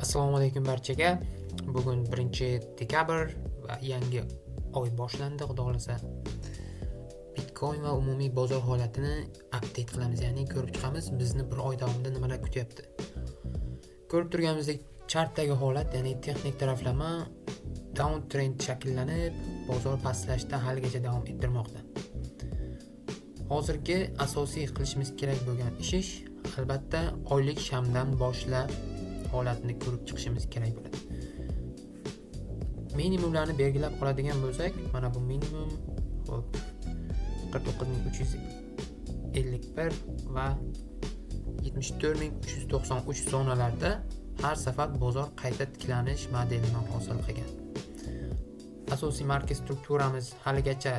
Assalomu alaykum barchaga. Bugun 1-dekabr va yangi oy boshlandi. Xudo xolasa Bitcoin va umumiy bozor holatini update qilamiz, ya'ni ko'rib chiqamiz bizni bir oy davomida nimalar kutyapti. Ko'rib turganimizdek chartdagi holat, ya'ni texnik taraflama down trend shakllanib, bozor pastlashda haligacha davom ettirmoqda. Hozirgi asosiy qilishimiz kerak bo'lgan ish albatta oylik shamdan boshlab holatni ko'rib chiqishimiz kerak bo'ladi. Minimumlarni belgilab oladigan bo'lsak, mana bu minimum 49351 va 74393 zonalarda har safar bozor qayta tiklanish modelini hosil qilgan. Asosiy market strukturamiz haligacha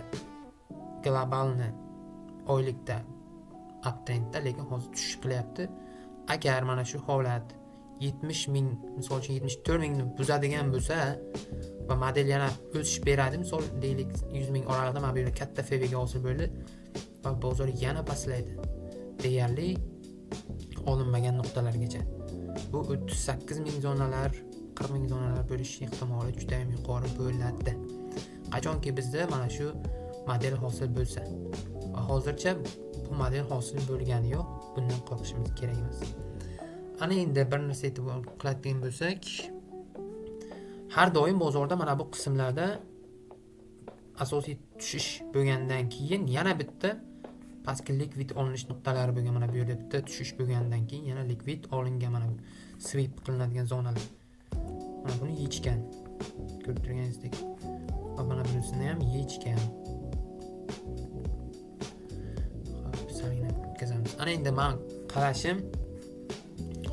globalni oylikda uptrendda, lekin hozir tushish qilyapti. Agar mana shu holat 70 ming, misol uchun 74 mingni buzadigan bo'lsa va model yana o'sish beradi, misol deylik 100 ming oralig'ida mana bu yerda katta FVga hosil bo'ldi va bozor yana pastlaydi deyarli olinmagan nuqtalargacha. Bu 38 ming zonalar, 40 ming zonalar bo'lish ehtimoli juda ham yuqori bo'ladi. Qachonki bizda mana shu model hosil bo'lsa. Va hozircha bu model hosil bo'lgani yo'q, bundan qo'rqishimiz kerak emas. Ana endi bir narsa e'tibor qiladigan bo'lsak, har doim bozorda mana bu qismlarda asosiy tushish bo'lgandan keyin yana bitta pastki likvid olinish nuqtalari bo'lgan. Mana bu yerda bitta tushish bo'lgandan keyin yana likvid olingan, mana bu sweep qilinadigan zonalar. Mana buni yechgan. Ko'rib turganingizdek. Va mana bunisini ham yechgan. Xo'p, salgina o'tkazamiz. Ana endi men qarashim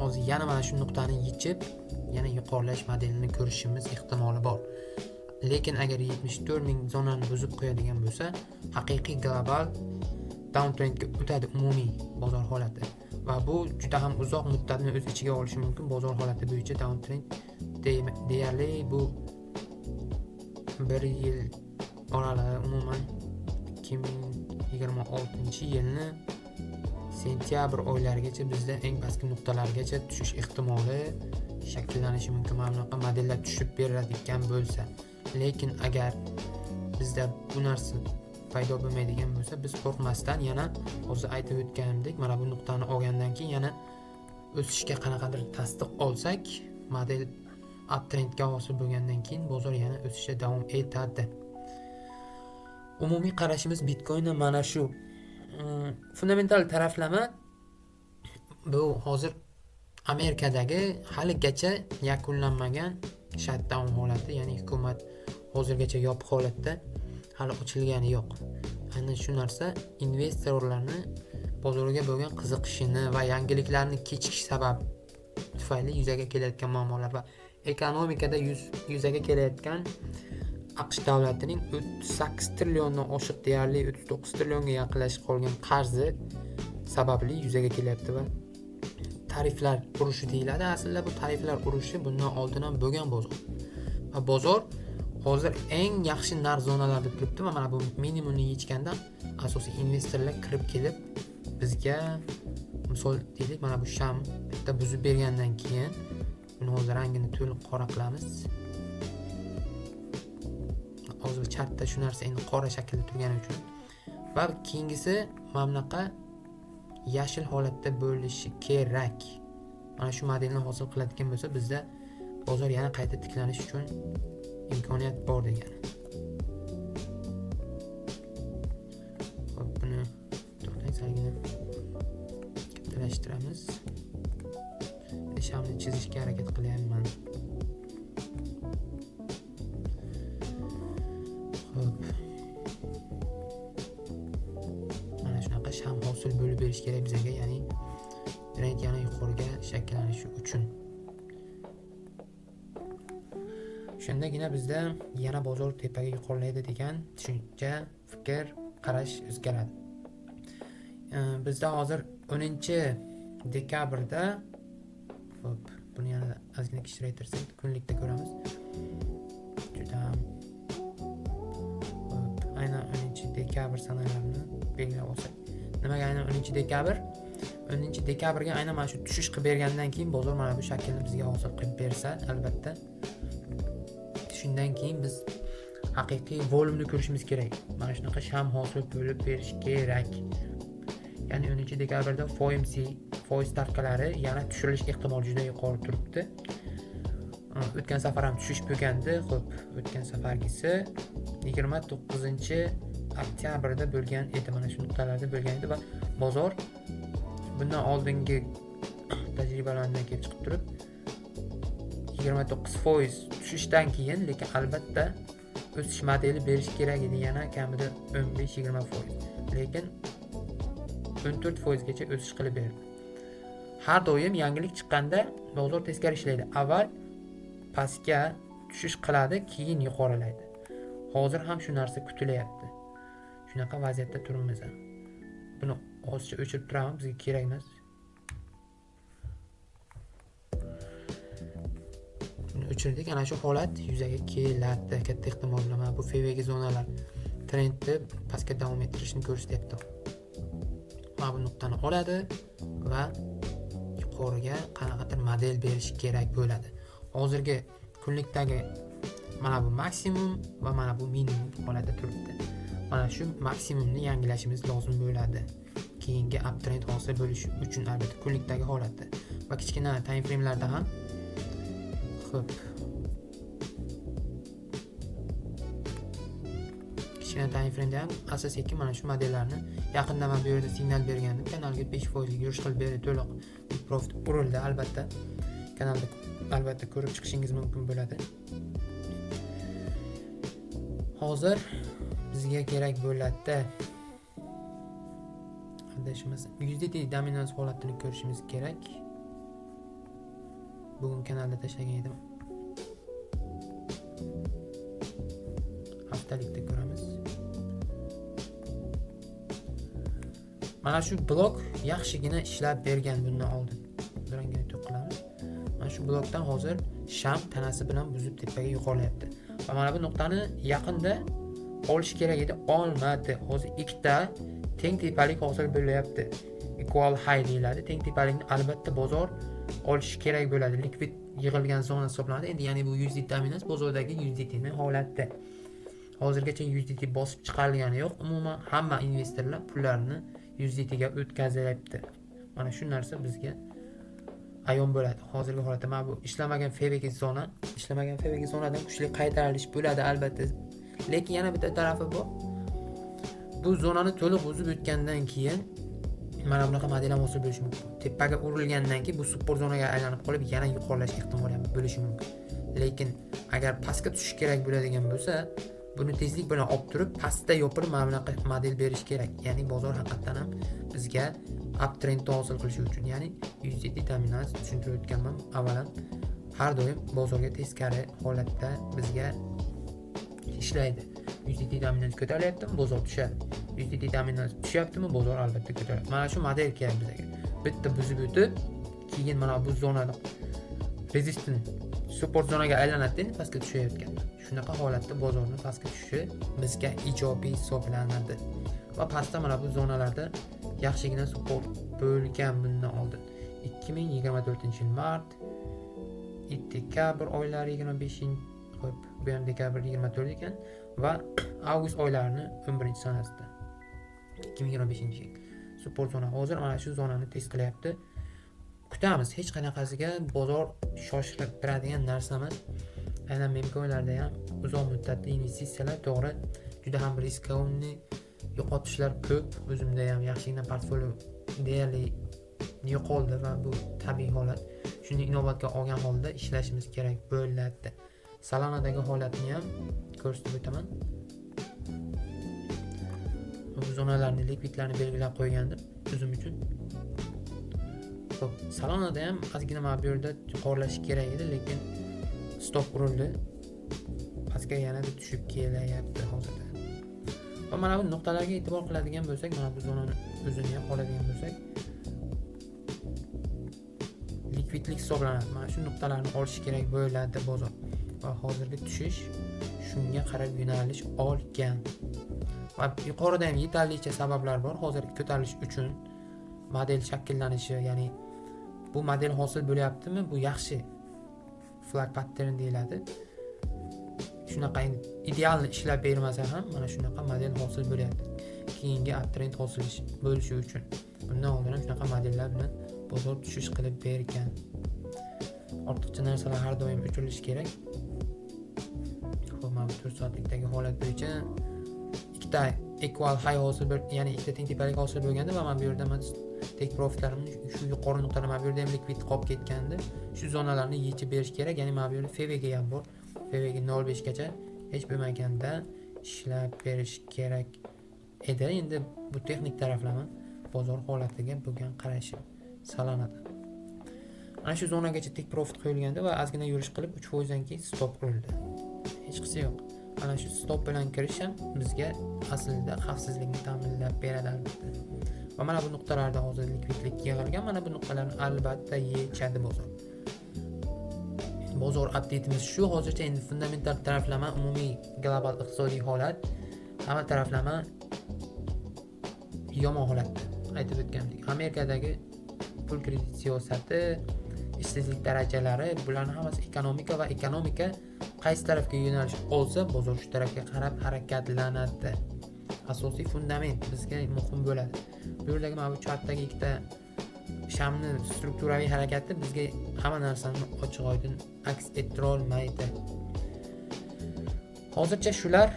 hozir yana mana shu nuqtani yechib, yana yuqorilash modelini ko'rishimiz ehtimoli bor. Lekin agar 74 ming zonani buzib qo'yadigan bo'lsa, haqiqiy global downtrendga o'tadi umumiy bozor holati. Va bu juda ham uzoq muddatni o'z ichiga olishi mumkin. Bozor holati bo'yicha downtrend deyarli bu 1 yil oralig'i, umuman 2026-yilni sentyabr oylarigacha bizda eng pastki nuqtalargacha tushish ehtimoli shakllanishi mumkin. Mana bunaqa modellar tushib beradigan bo'lsa. Lekin agar bizda bu narsa paydo bo'lmaydigan bo'lsa, biz qo'rqmasdan yana hozir aytib o'tganimdek, mana bu nuqtani olgandan keyin yana o'sishga qanaqadir tasdiq olsak, model uptrendga hosil bo'lgandan keyin bozor yana o'sishda davom etadi. Umumiy qarashimiz Bitcoinda mana shu. Fundamental taraflama bu hozir Amerikadagi haligacha yakunlanmagan shutdown holati, ya'ni hukumat hozirgacha yopiq holatda, hali ochilgani yo'q. Aynan shu narsa investorlarni bozorga bo'lgan qiziqishini va yangiliklarni kechikish sabab tufayli yuzaga kelayotgan muammolar va ekonomikada yuzaga kelayotgan AQSh davlatining 38 trilliondan oshiq, deyarli 39 trillionga yaqinlashib qolgan qarzi sababli yuzaga kelyapti. Va tariflar urushi deyiladi. Aslida bu tariflar urushi bundan oldin ham bo'lgan bozor. Va bozor hozir eng yaxshi narx zonalarida turibdi va mana bu minimumni yechganda asosiy investorlar kirib kelib bizga, misol deylik, mana bu sham bitta buzib bergandan keyin buni hozir rangini to'liq qora qilamiz. Hozir chartda shu narsa endi qora shaklda turgani uchun va keyingisi mana bunaqa yashil holatda bo'lishi kerak. Mana shu modelni hosil qiladigan bo'lsa, bizda bozor yana qayta tiklanish uchun imkoniyat bor degani. Xo'p, buni to'xtang, salgina kattalashtiramiz. Shamni chizishga harakat qilyapman. Mana shunaqa sham hosil bo'lib berish kerak bizga, ya'ni trend yana yuqoriga shakllanishi uchun. Shundagina bizda yana bozor tepaga yuqorilaydi degan tushuncha, fikr, qarash o'zgaradi. Bizda hozir 10-dekabrda, hop, buni yana ozgina kichraytirsak, kunlikda ko'ramiz. Juda aynan 10-dekabr sanalarini belgilab olsak. Nimaga aynan 10-dekabr? 10 dekabrga aynan mana shu tushish qilib bergandan keyin bozor mana bu shaklni bizga hosil qilib bersa, albatta shundan keyin biz haqiqiy volumni ko'rishimiz kerak. Mana shunaqa sham hosil bo'lib berish kerak. Ya'ni 10 dekabrda FOMC foiz stavkalari yana tushirilish ehtimoli juda yuqori turibdi. O'tgan safar ham tushish bo'lgandi. Xo'p, o'tgan safargisi 29-oktyabrda bo'lgan edi. Mana shu nuqtalarda bo'lgan edi va bozor bundan oldingi tajribalardan kelib chiqib turib 29% tushishdan keyin, lekin albatta o'sish modeli berish kerak edi, yana kamida 15-20%. Lekin 14% gacha o'sish qilib berdi. Har doim yangilik chiqqanda bozor teskari ishlaydi. Avval pastga tushish qiladi, keyin yuqorilaydi. Hozir ham shu narsa kutilyapti. Shunaqa vaziyatda turibmiz. Buni ozcha o'chirib turaman, bizga kerak emas. Buni o'chirdik. Ana shu holat yuzaga keladi. Katta ehtimol bilan bu FVG zonalar trendni pastga davom ettirishni ko'rsatyapti. Mana bu nuqtani oladi va yuqoriga qanaqadir model berish kerak bo'ladi. Hozirgi kunlikdagi mana bu maksimum va mana bu minimum holatda turibdi. Mana shu maksimumni yangilashimiz lozim bo'ladi. Keyingi uptrend hosil bo'lishi uchun albatta kunlikdagi holatda va kichkina time frame'larda ham xo'p. Kichkina time frame'da ham asosiy mana shu modellarni yaqinda men bu yerda signal bergandim. Kanalga 5% yurish qilib berdi, to'liq profit urildi. Albatta kanalda albatta ko'rib chiqishingiz mumkin bo'ladi. Hozir bizga kerak bo'ladi. Adashimiz USDT dominans holatini ko'rishimiz kerak. Bugun kanalda tashlagan edim. Haftalikda ko'ramiz. Mana shu blok yaxshigina ishlab bergan bundan oldin. Birangina to'qilamiz. Mana shu blokdan hozir sham tanasi bilan buzib tepaga yuqorilayapti. Va mana bu nuqtani yaqinda olish kerak edi, olmadi. Hozir ikkita teng tepalik hosil bo'lyapti. Equal high deyiladi. Teng tepalikni albatta bozor olish kerak bo'ladi. Likvid yig'ilgan zona hisoblanadi. Endi ya'ni bu USDT dominans bozordagi USDT ning holati. Hozirgacha USDT bosib chiqarilgani yo'q. Umuman hamma investorlar pullarini USDT ga o'tkazyapti. Mana shu narsa bizga ayon bo'ladi. Hozirgi holatda mana bu ishlamagan FVG zonadan kuchli qaytarilish bo'ladi albatta. Lekin yana bitta tarafi bor. Bu zonani to'liq buzib o'tgandan keyin mana bunaqa model ham hosil bo'lishi mumkin. Tepaga urilgandan keyin bu support zonaga aylanib qolib yana yuqorilash ehtimoli ham bo'lishi mumkin. Lekin agar pastga tushish kerak bo'ladigan bo'lsa, buni tezlik bilan olib turib pastda yopilib mana bunaqa model berish kerak. Ya'ni bozor haqiqatan ham bizga uptrendni hosil qilish uchun, ya'ni USDT dominans tushuntirib o'tganman avvalan, har doim bozorga teskari holatda bizga ishlaydi. USDT dominans ko'tarilyaptimi, bozor tushadi. USDT dominans tushyaptimi, bozor albatta ko'taradi. Mana shu model kerak bizga. Bitta buzib o'tib, keyin mana bu zonada resistance support zonaga aylanadi, pastga tushayotgan. Shunaqa holatda bozorning pastga tushishi bizga ijobiy hisoblanadi. Va pastda mana bu zonalarda yaxshigina support bo'lgan bundan oldin. 2024-yil mart, dekabr oylari 25, xo'p, bu ham dekabr 24 ekan va avgust oylarining 11-sanasida 2025-yil. Support zona hozir mana shu zonani test qilyapti. Kutamiz, hech qanaqasiga bozor shoshirib turadigan narsa emas. Aynan memkoinlarda ham uzoq muddatli investitsiyalar to'g'ri juda ham riskavni yo'qotishlar ko'p. O'zimda ham yaxshigina portfolio deyarli yo'qoldi va bu tabiiy holat. Shuni inobatga olgan holda ishlashimiz kerak bo'ladi. Salanadagi holatni ham ko'rsatib o'taman. Bu zonalarni, likvidlarni belgilab qo'ygandim o'zim uchun. Xo'p, Salanada ham ozgina mana bu yerda yuqorilash kerak edi, lekin stop urildi. Pastga yana tushib kelyapti hozirda. Va mana bu nuqtalarga e'tibor qiladigan bo'lsak, mana bu zonani o'zini ham oladigan bo'lsak, likvidlik hisoblanadi. Mana shu nuqtalarni olish kerak bo'ladi bozor. Va hozirgi tushish shunga qarab yo'nalish olgan. Va yuqorida ham yetarlicha sabablar bor hozir ko'tarilish uchun. model shakllanishi, ya'ni bu model hosil bo'lyaptimi, bu yaxshi flag pattern deyiladi. Shunaqa idealni ishlab bermasa ham mana shunaqa model hosil bo'lyapti. Keyingi uptrend hosil bo'lishi uchun bundan oldin ham shunaqa modellar bilan bozor tushish qilib bergan. Ortiqcha narsalar har doim o'chirilishi kerak. Xo'p, mana 4 soatlikdagi holat bo'yicha ikkita equal high hosil ya'ni ikkita teng tepalik hosil bo'lganda va mana bu yerda men take profitlarimni shu yuqori nuqtalar, mana bu yerda ham likvid qolib ketganda shu zonalarni yechib berish kerak. Ya'ni mana bu yerda FVG ham bor. FVG 0.5 gacha hech bo'lmaganda ishlab berish kerak edi. Endi bu texnik taraflama bozor holatiga bo'lgan qarashim salanadi. Ana shu zonagacha take profit qo'yilganda va ozgina yurish qilib 3% dan keyin stop qo'yildi. Hech qisi yo'q. Ana shu stop bilan kirish ham bizga aslida xavfsizlikni ta'minlab beradi albatta. Va mana bu nuqtalarda hozir likvidlik yig'ilgan, mana bu nuqtalarni albatta yechadi bozor. Bozor update'imiz shu. Hozircha endi fundamental taraflama, umumiy global iqtisodiy holat, hamma taraflama yomon holatda. Aytib o'tgandek, Amerikadagi pul kredit siyosati, ishsizlik darajalari, bularning hammasi ekonomika va ekonomika qaysi tarafga yo'nalish olsa, bozor shu tarafga qarab harakatlanadi. Asosiy fundament bizga muhim bo'ladi. Bu yerdagi mana bu chartdagi ikkita shamni strukturaviy harakati bizga hamma narsani ochiq-oydin aks ettira olmaydi. Hozircha shular.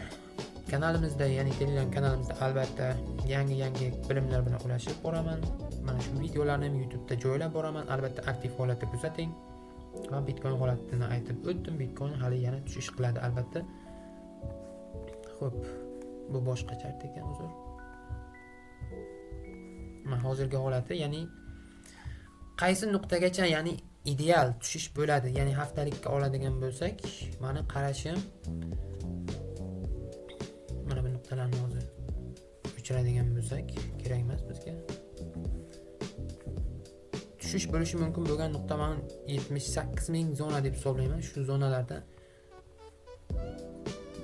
Kanalimizda, ya'ni Telegram kanalimizda albatta yangi bilimlar bilan ulashib boraman. Mana shu videolarni ham YouTube'da joylab boraman. Albatta aktiv holatda kuzating. Va Bitcoin holatini aytib o'tdim. Bitcoin hali yana tushish qiladi albatta. Xo'p, bu boshqa chart ekan, uzr. Mana hozirgi holati, ya'ni qaysi nuqtagacha, ya'ni ideal tushish bo'ladi. Ya'ni haftalikka oladigan bo'lsak, meni qarashim mana bu nuqtalarni hozir o'chiradigan bo'lsak, kerak emas bizga. Tushish bo'lishi mumkin bo'lgan nuqta men 78.000 zona deb hisoblayman. Shu zonalarda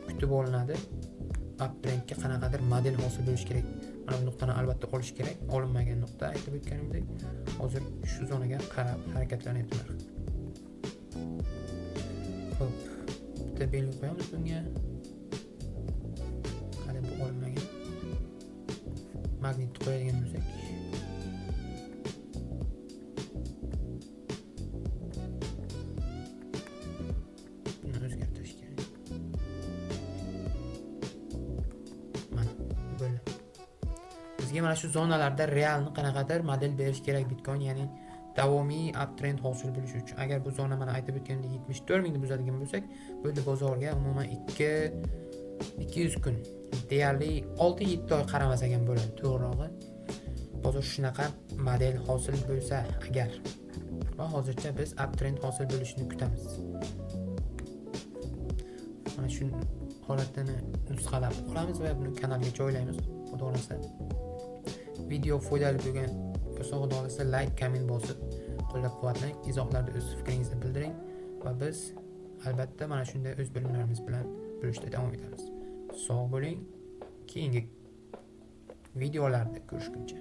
kutib olinadi. Uptrendga qanaqadir model hosil bo'lish kerak. Mana bu nuqtani albatta olish kerak. Olinmagan nuqta, aytib o'tganimdek, hozir shu zonaga qarab harakatlanyapti. Xo'p, bitta belgi qo'yamiz bunga. Hali bu olinmagan. Magnit qo'yadigan bo'lsak, buni o'zgartirish kerak. Mana bo'ldi. Bizga mana shu zonalarda realni qanaqadir model berish kerak Bitcoin, ya'ni davomiy uptrend hosil bo'lishi uchun. Agar bu zona mana aytib o'tgandek 74.000 ni buzadigan bo'lsak, bu yerda bozorga umuman 200 kun, deyarli 6-7 oy qaramasak ham bo'ladi, to'g'rirog'i. Bozor shunaqa model hosil bo'lsa agar, va hozircha biz uptrend hosil bo'lishini kutamiz. Mana shu holatini nusxalab olamiz va buni kanalga joylaymiz. Xudo xolasa video foydali bo'lgan bo'lsa, xudo xolasa like, komment bosib qo'llab-quvvatlang, izohlarda o'z fikringizni bildiring va biz albatta mana shunday o'z bilimlarimiz bilan bo'lishda davom etamiz. Sog' bo'ling. Keyingi videolarda ko'rishguncha.